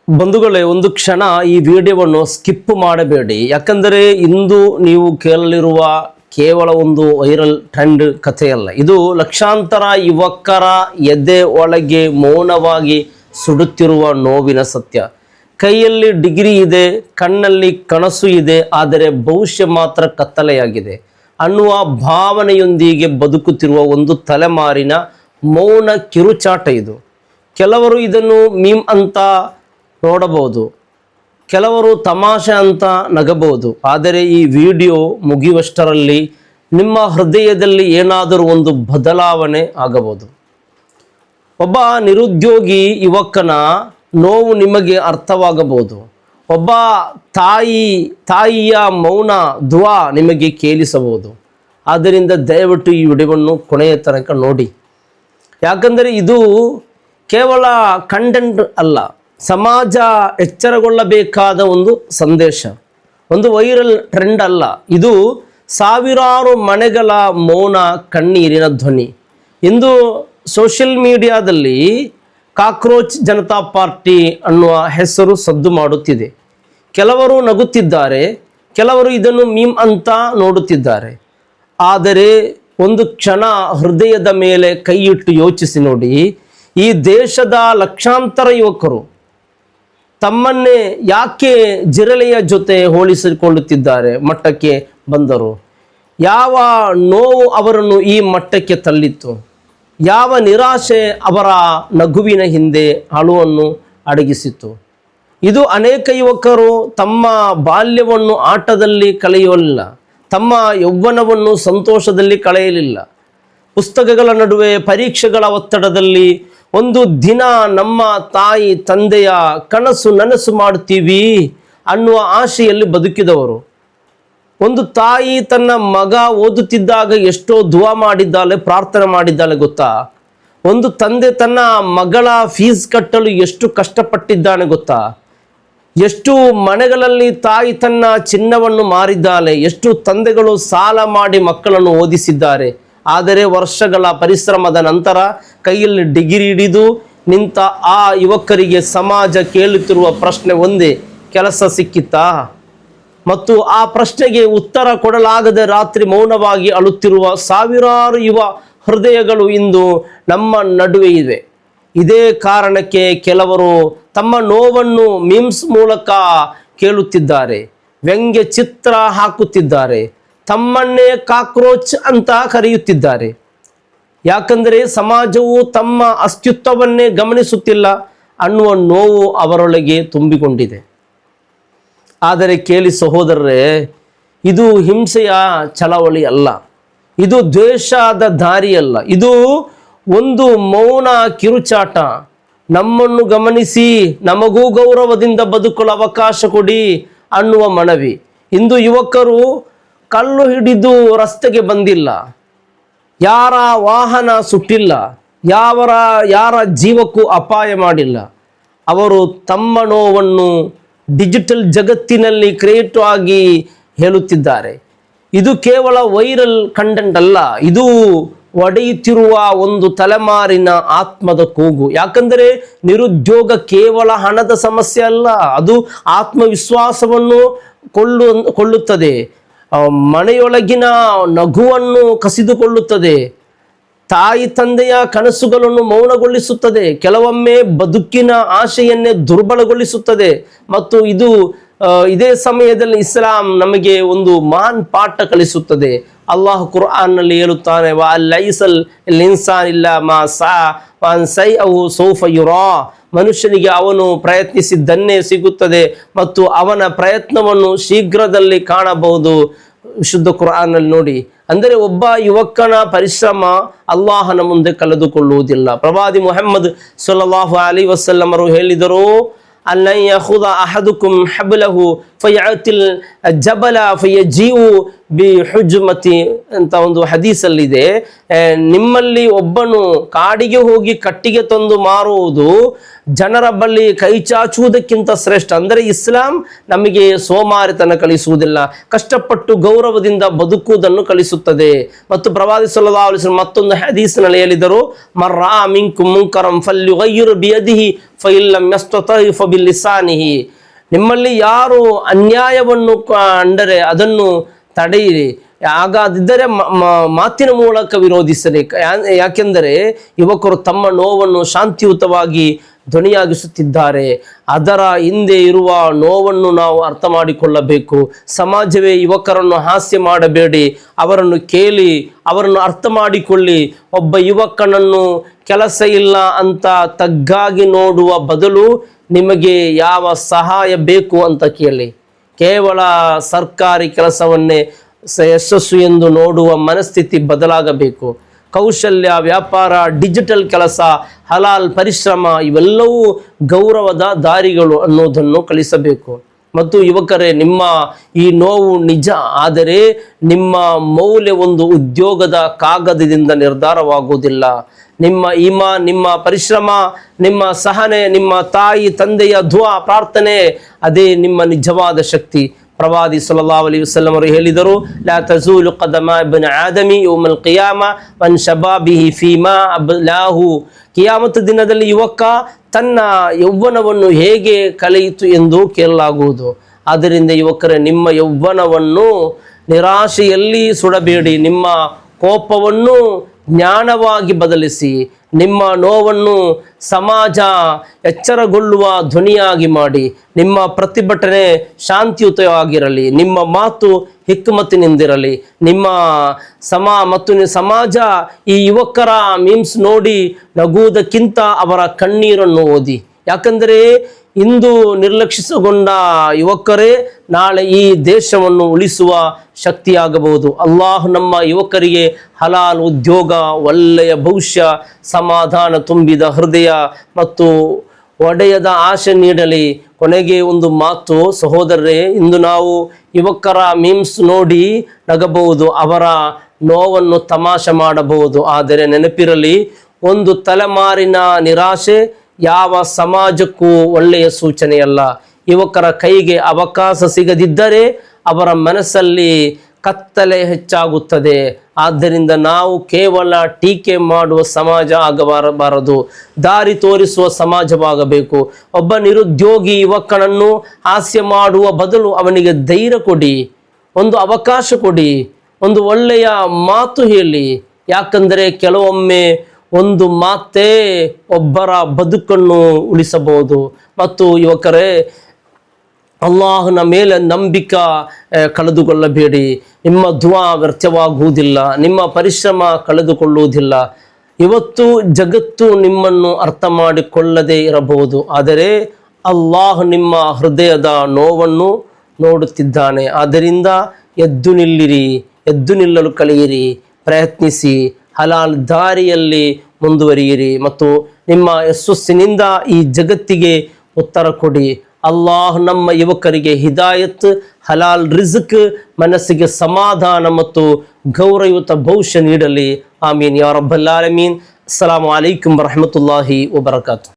ಬಂಧುಗಳೇ, ಒಂದು ಕ್ಷಣ ಈ ವಿಡಿಯೋವನ್ನು ಸ್ಕಿಪ್ ಮಾಡಬೇಡಿ. ಯಾಕಂದರೆ ಇಂದು ನೀವು ಕೇಳಲಿರುವ ಕೇವಲ ಒಂದು ವೈರಲ್ ಟ್ರೆಂಡ್ ಕಥೆಯಲ್ಲ. ಇದು ಲಕ್ಷಾಂತರ ಯುವಕರ ಎದೆ ಒಳಗೆ ಮೌನವಾಗಿ ಸುಡುತ್ತಿರುವ ನೋವಿನ ಸತ್ಯ. ಕೈಯಲ್ಲಿ ಡಿಗ್ರಿ ಇದೆ, ಕಣ್ಣಲ್ಲಿ ಕನಸು ಇದೆ, ಆದರೆ ಭವಿಷ್ಯ ಮಾತ್ರ ಕತ್ತಲೆಯಾಗಿದೆ ಅನ್ನುವ ಭಾವನೆಯೊಂದಿಗೆ ಬದುಕುತ್ತಿರುವ ಒಂದು ತಲೆಮಾರಿನ ಮೌನ ಕಿರುಚಾಟ ಇದು. ಕೆಲವರು ಇದನ್ನು ಮೀಮ್ ಅಂತ ನೋಡಬಹುದು, ಕೆಲವರು ತಮಾಷೆ ಅಂತ ನಗಬಹುದು. ಆದರೆ ಈ ವಿಡಿಯೋ ಮುಗಿಯುವಷ್ಟರಲ್ಲಿ ನಿಮ್ಮ ಹೃದಯದಲ್ಲಿ ಏನಾದರೂ ಒಂದು ಬದಲಾವಣೆ ಆಗಬಹುದು. ಒಬ್ಬ ನಿರುದ್ಯೋಗಿ ಯುವಕನ ನೋವು ನಿಮಗೆ ಅರ್ಥವಾಗಬಹುದು. ಒಬ್ಬ ತಾಯಿಯ ಮೌನ ದುವಾ ನಿಮಗೆ ಕೇಳಿಸಬಹುದು. ಆದ್ದರಿಂದ ದಯವಿಟ್ಟು ಈ ವಿಡಿಯೋವನ್ನು ಕೊನೆಯ ತನಕ ನೋಡಿ. ಯಾಕಂದರೆ ಇದು ಕೇವಲ ಕಂಟೆಂಟ್ ಅಲ್ಲ, ಸಮಾಜ ಎಚ್ಚರಗೊಳ್ಳಬೇಕಾದ ಒಂದು ಸಂದೇಶ, ಒಂದು ವೈರಲ್ ಟ್ರೆಂಡ್ ಅಲ್ಲ. ಇದು ಸಾವಿರಾರು ಮನೆಗಳ ಮೌನ ಕಣ್ಣೀರಿನ ಧ್ವನಿ. ಇಂದು ಸೋಷಿಯಲ್ ಮೀಡಿಯಾದಲ್ಲಿ ಕಾಕ್ರೋಚ್ ಜನತಾ ಪಾರ್ಟಿ ಅನ್ನುವ ಹೆಸರು ಸದ್ದು ಮಾಡುತ್ತಿದೆ. ಕೆಲವರು ನಗುತ್ತಿದ್ದಾರೆ, ಕೆಲವರು ಇದನ್ನು ಮೀಮ್ ಅಂತ ನೋಡುತ್ತಿದ್ದಾರೆ. ಆದರೆ ಒಂದು ಕ್ಷಣ ಹೃದಯದ ಮೇಲೆ ಕೈಯಿಟ್ಟು ಯೋಚಿಸಿ ನೋಡಿ. ಈ ದೇಶದ ಲಕ್ಷಾಂತರ ಯುವಕರು ತಮ್ಮನ್ನೇ ಯಾಕೆ ಜಿರಳೆಯ ಜೊತೆ ಹೋಲಿಸಿಕೊಳ್ಳುತ್ತಿದ್ದಾರೆ ಮಟ್ಟಕ್ಕೆ ಬಂದರು? ಯಾವ ನೋವು ಅವರನ್ನು ಈ ಮಟ್ಟಕ್ಕೆ ತಳ್ಳಿತ್ತು? ಯಾವ ನಿರಾಶೆ ಅವರ ನಗುವಿನ ಹಿಂದೆ ಅಳುವನ್ನು ಅಡಗಿಸಿತು? ಇದು ಅನೇಕ ಯುವಕರು ತಮ್ಮ ಬಾಲ್ಯವನ್ನು ಆಟದಲ್ಲಿ ಕಳೆಯಲಿಲ್ಲ, ತಮ್ಮ ಯೌವನವನ್ನು ಸಂತೋಷದಲ್ಲಿ ಕಳೆಯಲಿಲ್ಲ. ಪುಸ್ತಕಗಳ ನಡುವೆ, ಪರೀಕ್ಷೆಗಳ ಒತ್ತಡದಲ್ಲಿ ಒಂದು ದಿನ ನಮ್ಮ ತಾಯಿ ತಂದೆಯ ಕನಸು ನನಸು ಮಾಡ್ತೀವಿ ಅನ್ನುವ ಆಶೆಯಲ್ಲಿ ಬದುಕಿದವರು. ಒಂದು ತಾಯಿ ತನ್ನ ಮಗ ಓದುತ್ತಿದ್ದಾಗ ಎಷ್ಟೋ ದುವಾ ಮಾಡಿದ್ದಾಳೆ, ಪ್ರಾರ್ಥನೆ ಮಾಡಿದ್ದಾಳೆ ಗೊತ್ತಾ? ಒಂದು ತಂದೆ ತನ್ನ ಮಗಳ ಫೀಸ್ ಕಟ್ಟಲು ಎಷ್ಟು ಕಷ್ಟಪಟ್ಟಿದ್ದಾನೆ ಗೊತ್ತಾ? ಎಷ್ಟು ಮನೆಗಳಲ್ಲಿ ತಾಯಿ ತನ್ನ ಚಿನ್ನವನ್ನು ಮಾರಿದ್ದಾಳೆ, ಎಷ್ಟು ತಂದೆಗಳು ಸಾಲ ಮಾಡಿ ಮಕ್ಕಳನ್ನು ಓದಿಸಿದ್ದಾರೆ. ಆದರೆ ವರ್ಷಗಳ ಪರಿಶ್ರಮದ ನಂತರ ಕೈಯಲ್ಲಿ ಡಿಗ್ರಿ ಹಿಡಿದು ನಿಂತ ಆ ಯುವಕರಿಗೆ ಸಮಾಜ ಕೇಳುತ್ತಿರುವ ಪ್ರಶ್ನೆ ಒಂದೇ: ಕೆಲಸ ಸಿಕ್ಕಿತಾ? ಮತ್ತು ಆ ಪ್ರಶ್ನೆಗೆ ಉತ್ತರ ಕೊಡಲಾಗದೆ ರಾತ್ರಿ ಮೌನವಾಗಿ ಅಳುತ್ತಿರುವ ಸಾವಿರಾರು ಯುವ ಹೃದಯಗಳು ಇಂದು ನಮ್ಮ ನಡುವೆ ಇವೆ. ಇದೇ ಕಾರಣಕ್ಕೆ ಕೆಲವರು ತಮ್ಮ ನೋವನ್ನು ಮೀಮ್ಸ್ ಮೂಲಕ ಕೇಳುತ್ತಿದ್ದಾರೆ, ವ್ಯಂಗ್ಯ ಚಿತ್ರ ಹಾಕುತ್ತಿದ್ದಾರೆ, ತಮ್ಮನ್ನೇ ಕಾಕ್ರೋಚ್ ಅಂತ ಕರೆಯುತ್ತಿದ್ದಾರೆ. ಯಾಕಂದರೆ ಸಮಾಜವು ತಮ್ಮ ಅಸ್ತಿತ್ವವನ್ನೇ ಗಮನಿಸುತ್ತಿಲ್ಲ ಅನ್ನುವ ನೋವು ಅವರೊಳಗೆ ತುಂಬಿಕೊಂಡಿದೆ. ಆದರೆ ಕೇಳಿ ಸಹೋದರರೇ, ಇದು ಹಿಂಸೆಯ ಚಳವಳಿ ಅಲ್ಲ, ಇದು ದ್ವೇಷದ ದಾರಿಯಲ್ಲ, ಇದು ಒಂದು ಮೌನ ಕಿರುಚಾಟ. ನಮ್ಮನ್ನು ಗಮನಿಸಿ, ನಮಗೂ ಗೌರವದಿಂದ ಬದುಕಲು ಅವಕಾಶ ಕೊಡಿ ಅನ್ನುವ ಮನವಿ. ಇಂದು ಯುವಕರು ಕಲ್ಲು ಹಿಡಿದು ರಸ್ತೆಗೆ ಬಂದಿಲ್ಲ, ಯಾರ ವಾಹನ ಸುಟ್ಟಿಲ್ಲ, ಯಾರ ಜೀವಕ್ಕೂ ಅಪಾಯ ಮಾಡಿಲ್ಲ. ಅವರು ತಮ್ಮ ನೋವನ್ನು ಡಿಜಿಟಲ್ ಜಗತ್ತಿನಲ್ಲಿ ಕ್ರಿಯೇಟ್ ಆಗಿ ಹೇಳುತ್ತಿದ್ದಾರೆ. ಇದು ಕೇವಲ ವೈರಲ್ ಕಂಟೆಂಟ್ ಅಲ್ಲ, ಇದು ಒಡೆಯುತ್ತಿರುವ ಒಂದು ತಲೆಮಾರಿನ ಆತ್ಮದ ಕೂಗು. ಯಾಕಂದರೆ ನಿರುದ್ಯೋಗ ಕೇವಲ ಹಣದ ಸಮಸ್ಯೆ ಅಲ್ಲ, ಅದು ಆತ್ಮವಿಶ್ವಾಸವನ್ನು ಕೊಳ್ಳುತ್ತದೆ, ಮನೆಯೊಳಗಿನ ನಗುವನ್ನು ಕಸಿದುಕೊಳ್ಳುತ್ತದೆ, ತಾಯಿ ತಂದೆಯ ಕನಸುಗಳನ್ನು ಮೌನಗೊಳಿಸುತ್ತದೆ, ಕೆಲವೊಮ್ಮೆ ಬದುಕಿನ ಆಶೆಯನ್ನೇ ದುರ್ಬಲಗೊಳಿಸುತ್ತದೆ. ಮತ್ತು ಇದೇ ಸಮಯದಲ್ಲಿ ಇಸ್ಲಾಂ ನಮಗೆ ಒಂದು ಮಹಾನ್ ಪಾಠ ಕಲಿಸುತ್ತದೆ. ಅಲ್ಲಾಹ್ ಕುರ್ಆನ್ನಲ್ಲಿ ಹೇಳುತ್ತಾನೆ, ಮನುಷ್ಯನಿಗೆ ಅವನು ಪ್ರಯತ್ನಿಸಿದ್ದನ್ನೇ ಸಿಗುತ್ತದೆ ಮತ್ತು ಅವನ ಪ್ರಯತ್ನವನ್ನು ಶೀಘ್ರದಲ್ಲಿ ಕಾಣಬಹುದು. ವಿಶುದ್ಧ ಕುರ್ಆನ್ನಲ್ಲಿ ನೋಡಿ. ಅಂದರೆ ಒಬ್ಬ ಯುವಕನ ಪರಿಶ್ರಮ ಅಲ್ಲಾಹನ ಮುಂದೆ ಕಳೆದುಕೊಳ್ಳುವುದಿಲ್ಲ. ಪ್ರವಾದಿ ಮುಹಮ್ಮದ್ ಸಲ್ಲಲ್ಲಾಹು ಅಲೈಹಿ ವಸಲ್ಲಂ ಅವರು ಹೇಳಿದರು, ಅಲ್ಲನ್ ಯಖುದ ಅಹದುಕುಂ ಹಬ್ಲಹು ಫಯಅತಿಲ್ ಜಬಲ ಫಯಜೀഉ ಬಿಹುಜ್ಮತಿ ಅಂತ ಒಂದು ಹದೀಸಲ್ಲಿದೆ. ನಿಮ್ಮಲ್ಲಿ ಒಬ್ಬನು ಕಾಡಿಗೆ ಹೋಗಿ ಕಟ್ಟಿಗೆ ತಂದು ಮಾರುವುದು ಜನರ ಬಳಿ ಕೈ ಚಾಚುವುದಕ್ಕಿಂತ ಶ್ರೇಷ್ಠ. ಅಂದರೆ ಇಸ್ಲಾಂ ನಮಗೆ ಸೋಮಾರಿತನ ಕಲಿಸುವುದಿಲ್ಲ, ಕಷ್ಟಪಟ್ಟು ಗೌರವದಿಂದ ಬದುಕುವುದನ್ನು ಕಲಿಸುತ್ತದೆ. ಮತ್ತು ಪ್ರವಾದಿ ಸಲ್ಲಲ್ಲಾಹು ಅಲೈಹಿ ವಸಲ್ಲಂ ಮತ್ತೊಂದು ಹದೀಸ್ನಲ್ಲಿ ಹೇಳಿದರು, ಮರ್ರಾ ಮಿನ್ಕುಂ ಮುನ್ಕರಂ ಫಲ್ಯುಗಯ್ಯಿರ್ ಬಿಯದಿಹಿ ಫಇಲ್ಲಂ ಯಸ್ತತಇ ಫಬಿಲಿಸಾನಿಹಿ. ನಿಮ್ಮಲ್ಲಿ ಯಾರು ಅನ್ಯಾಯವನ್ನು ಕಂಡರೆ ಅದನ್ನು ತಡೆಯಿರಿ, ಹಾಗಾದಿದ್ದರೆ ಮಾತಿನ ಮೂಲಕ ವಿರೋಧಿಸಲಿ. ಯಾಕೆಂದರೆ ಯುವಕರು ತಮ್ಮ ನೋವನ್ನು ಶಾಂತಿಯುತವಾಗಿ ಧ್ವನಿಯಾಗಿಸುತ್ತಿದ್ದಾರೆ. ಅದರ ಹಿಂದೆ ಇರುವ ನೋವನ್ನು ನಾವು ಅರ್ಥ ಮಾಡಿಕೊಳ್ಳಬೇಕು. ಸಮಾಜವೇ ಯುವಕರನ್ನು ಹಾಸ್ಯ ಮಾಡಬೇಡಿ, ಅವರನ್ನು ಕೇಳಿ, ಅವರನ್ನು ಅರ್ಥ ಮಾಡಿಕೊಳ್ಳಿ. ಒಬ್ಬ ಯುವಕನನ್ನು ಕೆಲಸ ಇಲ್ಲ ಅಂತ ತಗ್ಗಾಗಿ ನೋಡುವ ಬದಲು ನಿಮಗೆ ಯಾವ ಸಹಾಯ ಬೇಕು ಅಂತ ಕೇಳಿ. ಕೇವಲ ಸರ್ಕಾರಿ ಕೆಲಸವನ್ನೇ ಯಶಸ್ಸು ಎಂದು ನೋಡುವ ಮನಸ್ಥಿತಿ ಬದಲಾಗಬೇಕು. ಕೌಶಲ್ಯ, ವ್ಯಾಪಾರ, ಡಿಜಿಟಲ್ ಕೆಲಸ, ಹಲಾಲ್ ಪರಿಶ್ರಮ ಇವೆಲ್ಲವೂ ಗೌರವದ ದಾರಿಗಳು ಅನ್ನೋದನ್ನು ಕಲಿಸಬೇಕು. ಮತ್ತು ಯುವಕರೇ, ನಿಮ್ಮ ಈ ನೋವು ನಿಜ, ಆದರೆ ನಿಮ್ಮ ಮೌಲ್ಯ ಒಂದು ಉದ್ಯೋಗದ ಕಾಗದದಿಂದ ನಿರ್ಧಾರವಾಗುವುದಿಲ್ಲ. ನಿಮ್ಮ ಈಮಾನ್, ನಿಮ್ಮ ಪರಿಶ್ರಮ, ನಿಮ್ಮ ಸಹನೆ, ನಿಮ್ಮ ತಾಯಿ ತಂದೆಯ ದುಆ ಪ್ರಾರ್ಥನೆ, ಅದೇ ನಿಮ್ಮ ನಿಜವಾದ ಶಕ್ತಿ. ಪ್ರವಾದಿ ಸಲ್ಲಲ್ಲಾಹು ಅಲೈಹಿ ವಸಲ್ಲಂ ಅವರು ಹೇಳಿದರು, ಲಾ ತಜೂಲು ಕದಮ ಇಬ್ನ ಆದಮಿ ಯೌಮಲ್ ಕಿಯಾಮಾ ವನ್ ಶಬಾಬಿಹಿ ಫೀಮಾ ಅಬ್ಲಾಹು. ಕಿಯಾಮತ್ ದಿನದಲ್ಲಿ ಯುವಕ ತನ್ನ ಯೌವನವನ್ನು ಹೇಗೆ ಕಳೆಯಿತು ಎಂದು ಕೇಳಲಾಗುವುದು. ಆದ್ದರಿಂದ ಯುವಕರೇ, ನಿಮ್ಮ ಯೌವನವನ್ನು ನಿರಾಶೆಯಲ್ಲಿ ಸುಡಬೇಡಿ. ನಿಮ್ಮ ಕೋಪವನ್ನು ಜ್ಞಾನವಾಗಿ ಬದಲಿಸಿ, ನಿಮ್ಮ ನೋವನ್ನು ಸಮಾಜ ಎಚ್ಚರಗೊಳ್ಳುವ ಧ್ವನಿಯಾಗಿ ಮಾಡಿ. ನಿಮ್ಮ ಪ್ರತಿಭಟನೆ ಶಾಂತಿಯುತವಾಗಿರಲಿ, ನಿಮ್ಮ ಮಾತು ಹಿಕ್ಮತ್ತಿನಿಂದಿರಲಿ. ನಿಮ್ಮ ಸಮಾಜ ಈ ಯುವಕರ ಮೀಮ್ಸ್ ನೋಡಿ ನಗುವುದಕ್ಕಿಂತ ಅವರ ಕಣ್ಣೀರನ್ನು ಓದಿ. ಯಾಕಂದರೆ ಇಂದು ನಿರ್ಲಕ್ಷಿಸಗೊಂಡ ಯುವಕರೇ ನಾಳೆ ಈ ದೇಶವನ್ನು ಉಳಿಸುವ ಶಕ್ತಿಯಾಗಬಹುದು. ಅಲ್ಲಾಹ್ ನಮ್ಮ ಯುವಕರಿಗೆ ಹಲಾಲ್ ಉದ್ಯೋಗ, ಒಳ್ಳೆಯ ಭವಿಷ್ಯ, ಸಮಾಧಾನ ತುಂಬಿದ ಹೃದಯ ಮತ್ತು ಒಡೆಯದ ಆಶೆ ನೀಡಲಿ. ಕೊನೆಗೆ ಒಂದು ಮಾತು ಸಹೋದರರೇ, ಇಂದು ನಾವು ಯುವಕರ ಮೀಮ್ಸ್ ನೋಡಿ ನಗಬಹುದು, ಅವರ ನೋವನ್ನು ತಮಾಷೆ ಮಾಡಬಹುದು. ಆದರೆ ನೆನಪಿರಲಿ, ಒಂದು ತಲೆಮಾರಿನ ನಿರಾಶೆ ಯಾವ ಸಮಾಜಕ್ಕೂ ಒಳ್ಳೆಯ ಸೂಚನೆಯಲ್ಲ. ಯುವಕರ ಕೈಗೆ ಅವಕಾಶ ಸಿಗದಿದ್ದರೆ ಅವರ ಮನಸ್ಸಲ್ಲಿ ಕತ್ತಲೆ ಹೆಚ್ಚಾಗುತ್ತದೆ. ಆದ್ದರಿಂದ ನಾವು ಕೇವಲ ಟೀಕೆ ಮಾಡುವ ಸಮಾಜ ಆಗಬಾರದು, ದಾರಿ ತೋರಿಸುವ ಸಮಾಜವಾಗಬೇಕು. ಒಬ್ಬ ನಿರುದ್ಯೋಗಿ ಯುವಕನನ್ನು ಹಾಸ್ಯ ಮಾಡುವ ಬದಲು ಅವನಿಗೆ ಧೈರ್ಯ ಕೊಡಿ, ಒಂದು ಅವಕಾಶ ಕೊಡಿ, ಒಂದು ಒಳ್ಳೆಯ ಮಾತು ಹೇಳಿ. ಯಾಕಂದರೆ ಕೆಲವೊಮ್ಮೆ ಒಂದು ಮಾತೇ ಒಬ್ಬರ ಬದುಕನ್ನು ಉಳಿಸಬಹುದು. ಮತ್ತು ಯುವಕರೇ, ಅಲ್ಲಾಹನ ಮೇಲೆ ನಂಬಿಕೆ ಕಳೆದುಕೊಳ್ಳಬೇಡಿ. ನಿಮ್ಮ ದುಆ ವ್ಯರ್ಥವಾಗುವುದಿಲ್ಲ, ನಿಮ್ಮ ಪರಿಶ್ರಮ ಕಳೆದುಕೊಳ್ಳುವುದಿಲ್ಲ. ಇವತ್ತು ಜಗತ್ತು ನಿಮ್ಮನ್ನು ಅರ್ಥ ಮಾಡಿಕೊಳ್ಳದೇ ಇರಬಹುದು, ಆದರೆ ಅಲ್ಲಾಹ್ ನಿಮ್ಮ ಹೃದಯದ ನೋವನ್ನು ನೋಡುತ್ತಿದ್ದಾನೆ. ಆದ್ದರಿಂದ ಎದ್ದು ನಿಲ್ಲಿರಿ, ಎದ್ದು ನಿಲ್ಲಲು ಕಲಿಯಿರಿ, ಪ್ರಯತ್ನಿಸಿ, ಹಲಾಲ್ ದಾರಿಯಲ್ಲಿ ಮುಂದುವರಿಯಿರಿ ಮತ್ತು ನಿಮ್ಮ ಯಶಸ್ಸಿನಿಂದ ಈ ಜಗತ್ತಿಗೆ ಉತ್ತರ ಕೊಡಿ. ಅಲ್ಲಾಹ್ ನಮ್ಮ ಯುವಕರಿಗೆ ಹಿದಾಯತ್, ಹಲಾಲ್ ರಿಜ್ಕ್, ಮನಸ್ಸಿಗೆ ಸಮಾಧಾನ ಮತ್ತು ಗೌರವಯುತ ಭವಿಷ್ಯ ನೀಡಲಿ. ಆಮೀನ್ ಯಾ ರಬ್ಬಲ್ ಆಲಮೀನ್. ಅಸ್ಸಲಾಮು ಅಲೈಕುಂ ವರಹಮತುಲ್ಲಾಹಿ ವಬರಕಾತು.